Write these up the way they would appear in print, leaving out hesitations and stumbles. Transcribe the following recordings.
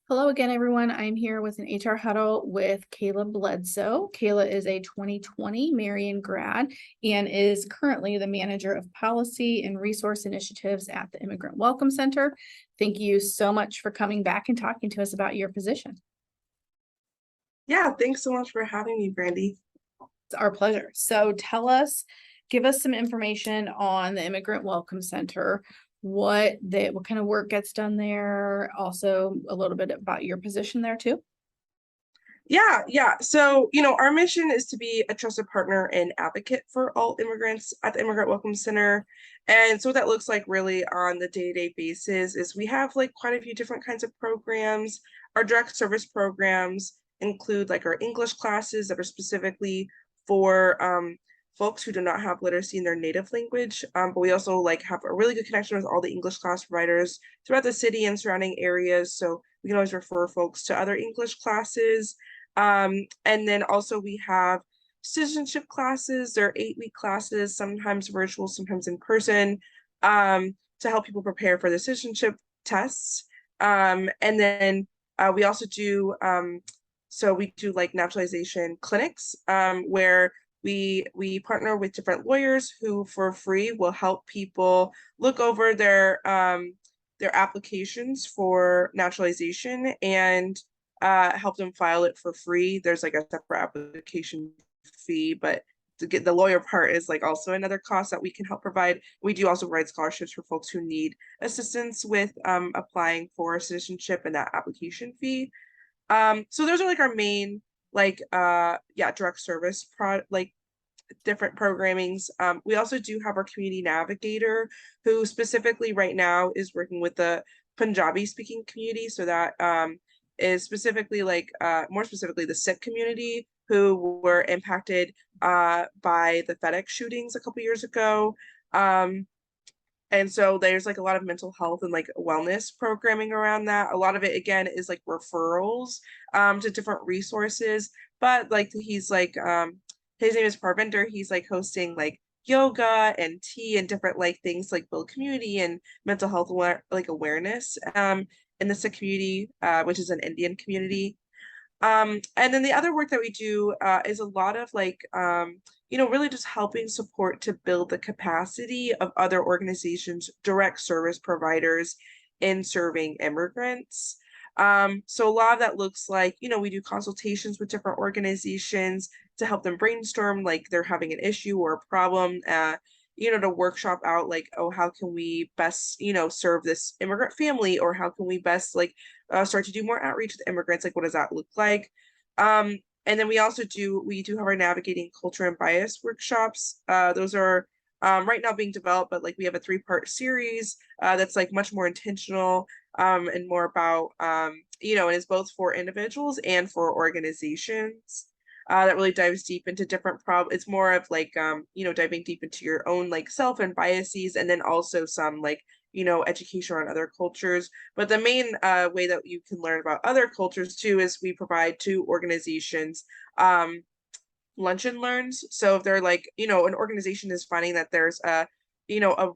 Hello again, everyone. I'm here with an HR huddle with Kayla Bledsoe. Kayla is a 2020 Marion grad and is currently the manager of policy and resource initiatives at the Immigrant Welcome Center. Thank you so much for coming back and talking to us about your position. Yeah, thanks so much for having me, Brandy. It's our pleasure. So give us some information on the Immigrant Welcome Center, what kind of work gets done there, also a little bit about your position there too. Yeah. So, our mission is to be a trusted partner and advocate for all immigrants at the Immigrant Welcome Center. And so what that looks like really on the day-to-day basis is we have like quite a few different kinds of programs. Our direct service programs include like our English classes that are specifically for folks who do not have literacy in their native language. But we also like have a really good connection with all the English class providers throughout the city and surrounding areas. So we can always refer folks to other English classes. And then also we have citizenship classes. They're 8-week classes, sometimes virtual, sometimes in person, to help people prepare for the citizenship tests. And then we also do, so we do like naturalization clinics, where we partner with different lawyers who for free will help people look over their applications for naturalization and help them file it for free. There's like a separate application fee, but to get the lawyer part is like also another cost that we can help provide. We do also provide scholarships for folks who need assistance with applying for citizenship and that application fee. So those are like our main direct service different programmings. We also do have our community navigator who specifically right now is working with the Punjabi speaking community. So that is specifically more specifically the Sikh community who were impacted by the FedEx shootings a couple years ago. And so there's like a lot of mental health and like wellness programming around that. A lot of it again is like referrals to different resources. But like he's like his name is Parvinder. He's like hosting like yoga and tea and different like things like build community and mental health awareness in the Sikh community, which is an Indian community. And then the other work that we do is a lot of really just helping support to build the capacity of other organizations, direct service providers in serving immigrants. So a lot of that looks like, we do consultations with different organizations to help them brainstorm, like they're having an issue or a problem, to workshop out like, oh, how can we best, serve this immigrant family, or how can we best start to do more outreach with immigrants? Like, what does that look like? And then we do have our navigating culture and bias workshops. Those are right now being developed, but like we have a 3-part series that's like much more intentional and more about, and is both for individuals and for organizations. That really dives deep into different problems. It's more of like, diving deep into your own like self and biases, and then also some like, education on other cultures. But the main way that you can learn about other cultures too is we provide to organizations lunch and learns. So if they're like, an organization is finding that there's a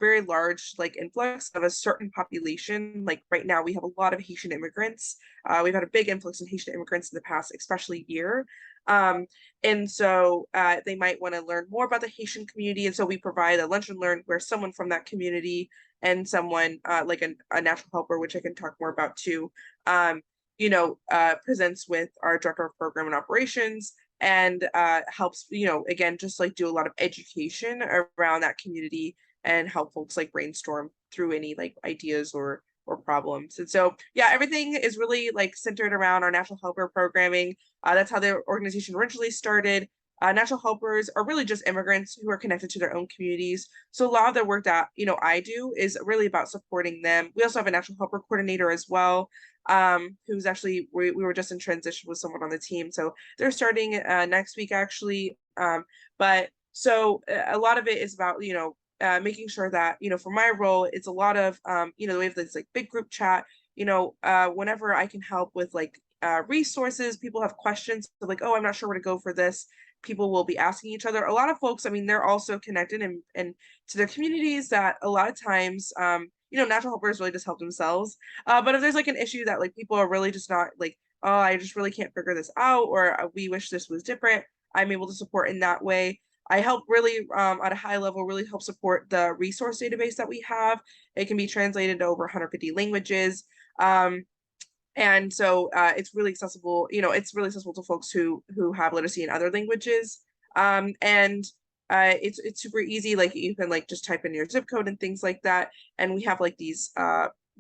very large like influx of a certain population. Like right now, we have a lot of Haitian immigrants. We've had a big influx in Haitian immigrants in the past, especially year. And so they might want to learn more about the Haitian community. And so we provide a lunch and learn where someone from that community and someone like a natural helper, which I can talk more about too, presents with our director of program and operations and helps, again, just like do a lot of education around that community and help folks like brainstorm through any like ideas or problems. And so yeah, everything is really like centered around our natural helper programming. That's how the organization originally started. Natural helpers are really just immigrants who are connected to their own communities. So a lot of the work that I do is really about supporting them. We also have a natural helper coordinator as well, who's actually we were just in transition with someone on the team, so they're starting next week actually. But so a lot of it is about making sure that for my role, it's a lot of we have this like big group chat. Whenever I can help with like resources, people have questions, so like, oh, I'm not sure where to go for this. People will be asking each other. A lot of folks, I mean, they're also connected and to their communities that a lot of times natural helpers really just help themselves. But if there's like an issue that like people are really just not like, oh, I just really can't figure this out, or we wish this was different, I'm able to support in that way. I help really at a high level, really help support the resource database that we have. It can be translated to over 150 languages. And so it's really accessible, it's really accessible to folks who have literacy in other languages. And it's super easy. Like you can like just type in your zip code and things like that. And we have like these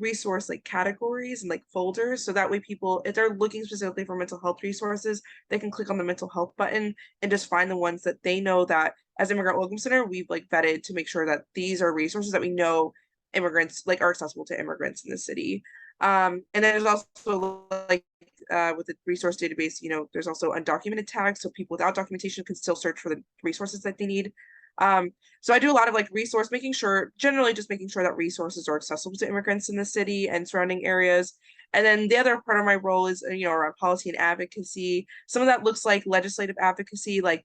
resource like categories and like folders. So that way people, if they're looking specifically for mental health resources, they can click on the mental health button and just find the ones that they know that as Immigrant Welcome Center, we've like vetted to make sure that these are resources that we know immigrants like are accessible to immigrants in the city. And then there's also like with the resource database, there's also undocumented tags, so people without documentation can still search for the resources that they need. So I do a lot of like generally just making sure that resources are accessible to immigrants in the city and surrounding areas. And then the other part of my role is, around policy and advocacy. Some of that looks like legislative advocacy, like,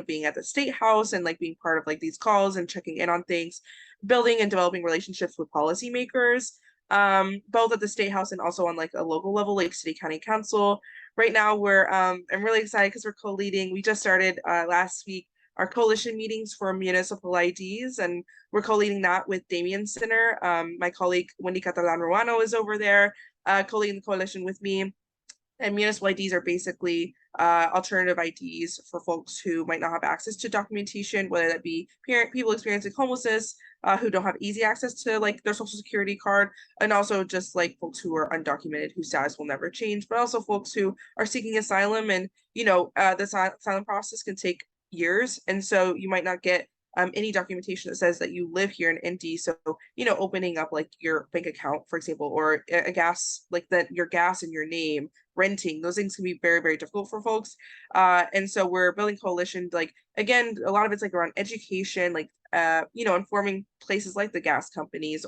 being at the state house and like being part of like these calls and checking in on things, building and developing relationships with policymakers, both at the state house and also on like a local level, like city county council. Right now I'm really excited because we're co-leading. We just started last week our coalition meetings for municipal IDs, and we're co-leading that with Damien Center. My colleague Wendy Catalan Ruano is over there co-leading the coalition with me. And municipal IDs are basically alternative IDs for folks who might not have access to documentation, whether that be people experiencing homelessness, who don't have easy access to like their social security card, and also just like folks who are undocumented whose status will never change, but also folks who are seeking asylum. And the asylum process can take years, and so you might not get any documentation that says that you live here in Indy. So, opening up like your bank account, for example, or a gas, like that your gas in your name, renting, those things can be very, very difficult for folks. And so we're building coalition, like, again, a lot of it's like around education, like, informing places like the gas companies,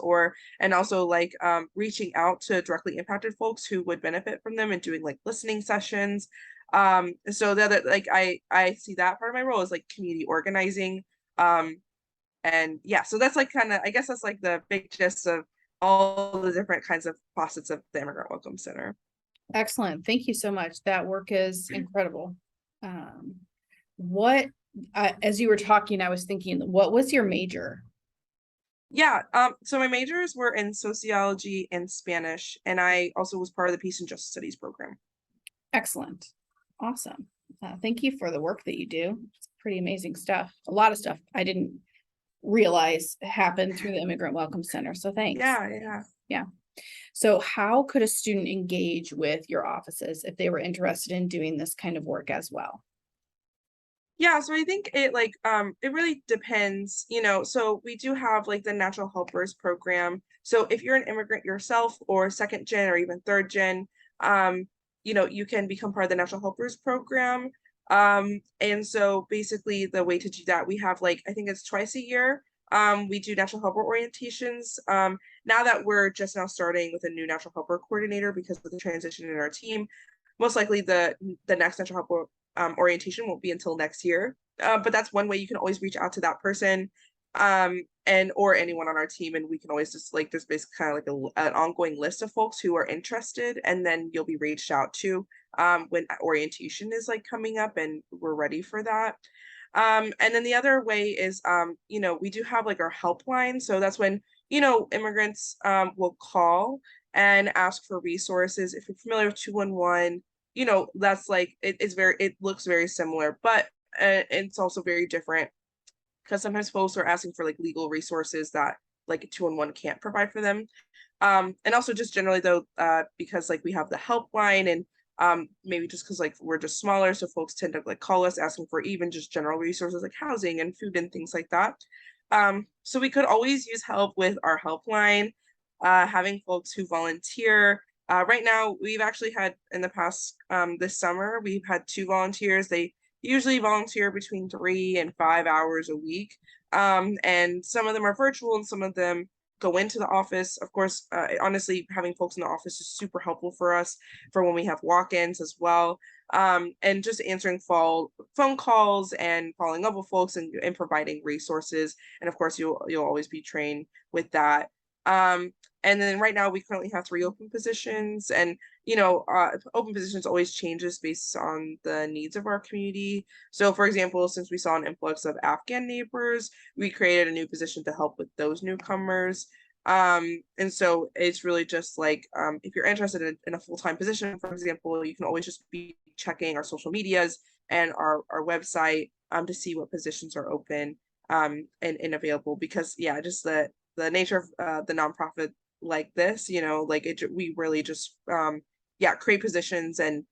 and also like reaching out to directly impacted folks who would benefit from them and doing like listening sessions. So the other, like, I see that part of my role is like community organizing. And yeah, so that's like I guess that's like the big gist of all the different kinds of facets of the Immigrant Welcome Center. Excellent. Thank you so much. That work is incredible. What, as you were talking, I was thinking, what was your major? Yeah, so my majors were in sociology and Spanish, and I also was part of the Peace and Justice Studies program. Excellent. Awesome. Thank you for the work that you do. It's pretty amazing stuff. A lot of stuff I didn't realize happened through the Immigrant Welcome Center. So thanks. Yeah. So how could a student engage with your offices if they were interested in doing this kind of work as well? Yeah, so I think it it really depends, so we do have like the Natural Helpers program. So if you're an immigrant yourself or second gen or even third gen, you can become part of the Natural Helpers program. And so basically the way to do that, we have like, I think it's twice a year. We do natural helper orientations. Now that we're just now starting with a new natural helper coordinator because of the transition in our team, most likely the next natural helper orientation won't be until next year. But that's one way you can always reach out to that person, and or anyone on our team, and we can always just like there's basically kind of like an ongoing list of folks who are interested, and then you'll be reached out to when orientation is like coming up and we're ready for that. And then the other way is we do have like our helpline. So that's when immigrants will call and ask for resources. If you're familiar with 211, that's like it looks very similar, but it's also very different because sometimes folks are asking for like legal resources that like 211 can't provide for them. And also just generally though, because like we have the helpline, and maybe just because like we're just smaller, so folks tend to like call us asking for even just general resources like housing and food and things like that. So we could always use help with our helpline, having folks who volunteer. Right now, we've actually had in the past, this summer, we've had 2 volunteers. They usually volunteer between 3 and 5 hours a week. And some of them are virtual and some of them go into the office. Of course, honestly, having folks in the office is super helpful for us for when we have walk-ins as well. And just answering phone calls and following up with folks and providing resources. And of course, you'll always be trained with that. And then right now we currently have 3 open positions, and open positions always changes based on the needs of our community. So for example, since we saw an influx of Afghan neighbors, we created a new position to help with those newcomers. And so it's really just like, if you're interested in a full-time position, for example, you can always just be checking our social medias and our website to see what positions are open and available, because yeah, just the nature of the nonprofit like this, like we really just create positions and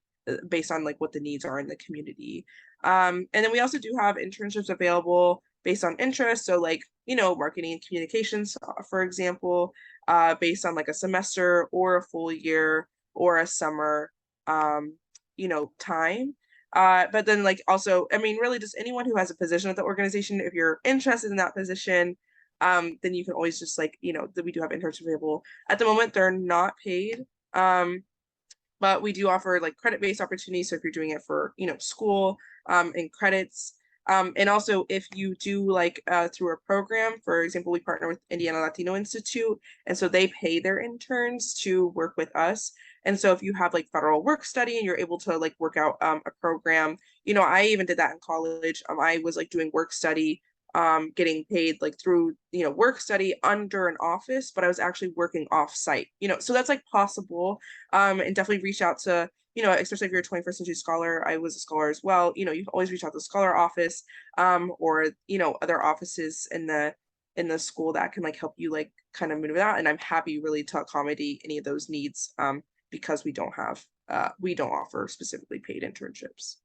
based on like what the needs are in the community. And then we also do have internships available based on interest. So like, marketing and communications, for example, based on like a semester or a full year or a summer, time. But then like also, I mean, really just anyone who has a position at the organization, if you're interested in that position, then you can always just like, that we do have internships available. At the moment, they're not paid. But we do offer like credit-based opportunities. So if you're doing it for, school and credits, and also if you do like through a program, for example, we partner with Indiana Latino Institute, and so they pay their interns to work with us. And so if you have like federal work study and you're able to like work out a program, I even did that in college. I was like doing work study, getting paid like through, work study under an office, but I was actually working off site, so that's like possible. And definitely reach out to, especially if you're a 21st century scholar. I was a scholar as well. You can always reach out to the scholar office, or, other offices in the school that can like help you like kind of move it out. And I'm happy really to accommodate any of those needs, because we don't offer specifically paid internships.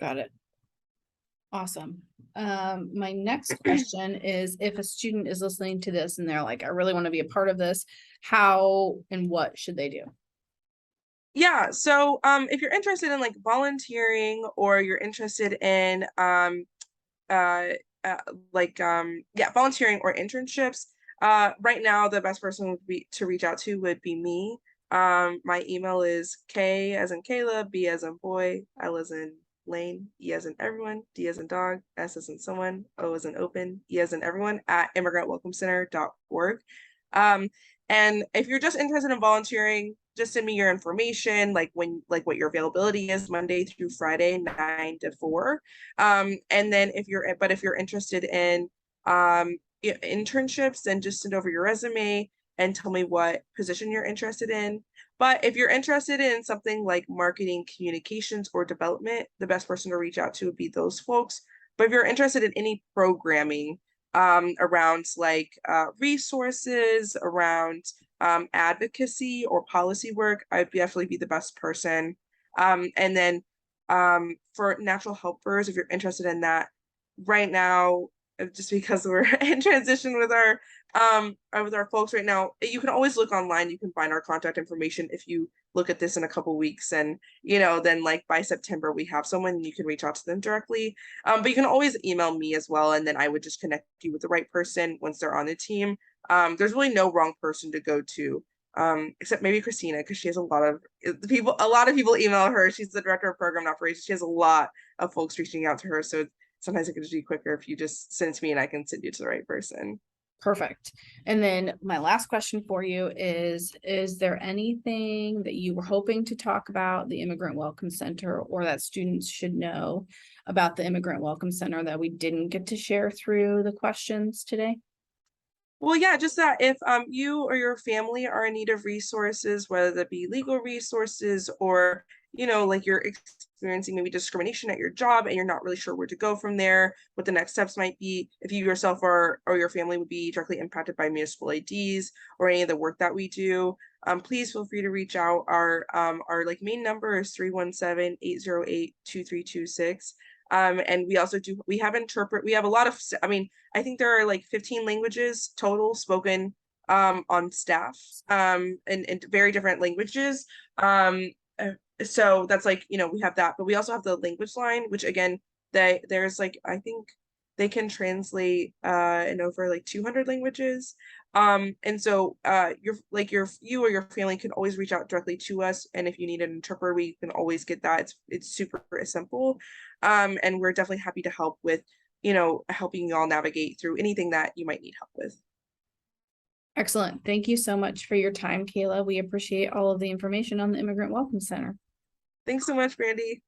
Got it. Awesome. My next question is, if a student is listening to this and they're like, I really want to be a part of this, how and what should they do? Yeah, so if you're interested in like volunteering, or you're interested in uh, volunteering or internships, right now the best person would be to reach out to would be me. My email is K as in Caleb, B as in boy, L as in Lane, E as in everyone, D as in dog, S as in someone, O as in open, E as in everyone at immigrantwelcomecenter.org. And if you're just interested in volunteering, just send me your information, like what your availability is Monday through Friday, 9 to 4. And then if you're interested in internships, then just send over your resume and tell me what position you're interested in. But if you're interested in something like marketing, communications, or development, the best person to reach out to would be those folks. But if you're interested in any programming around like resources, around advocacy or policy work, I'd definitely be the best person. And then for natural helpers, if you're interested in that, right now, just because we're in transition with our folks right now, you can always look online. You can find our contact information if you look at this in a couple weeks, and then like by September we have someone, you can reach out to them directly. But you can always email me as well, and then I would just connect you with the right person once they're on the team. There's really no wrong person to go to, except maybe Christina, because she has a lot of people email her. She's the director of program operations. She has a lot of folks reaching out to her, so sometimes it could just be quicker if you just send it to me and I can send you to the right person. Perfect. And then my last question for you is there anything that you were hoping to talk about the Immigrant Welcome Center, or that students should know about the Immigrant Welcome Center that we didn't get to share through the questions today? Well, yeah, just that if you or your family are in need of resources, whether that be legal resources, or like you're experiencing maybe discrimination at your job and you're not really sure where to go from there, what the next steps might be, if you yourself or your family would be directly impacted by municipal IDs or any of the work that we do, please feel free to reach out. Our like main number is 317-808-2326. And we have a lot of, I mean, I think there are like 15 languages total spoken on staff, in very different languages. So that's like, we have that, but we also have the language line, which again, there's like, I think they can translate in over like 200 languages. And so you or your family can always reach out directly to us. And if you need an interpreter, we can always get that. It's super simple. And we're definitely happy to help with, helping you all navigate through anything that you might need help with. Excellent. Thank you so much for your time, Kayla. We appreciate all of the information on the Immigrant Welcome Center. Thanks so much, Brandy.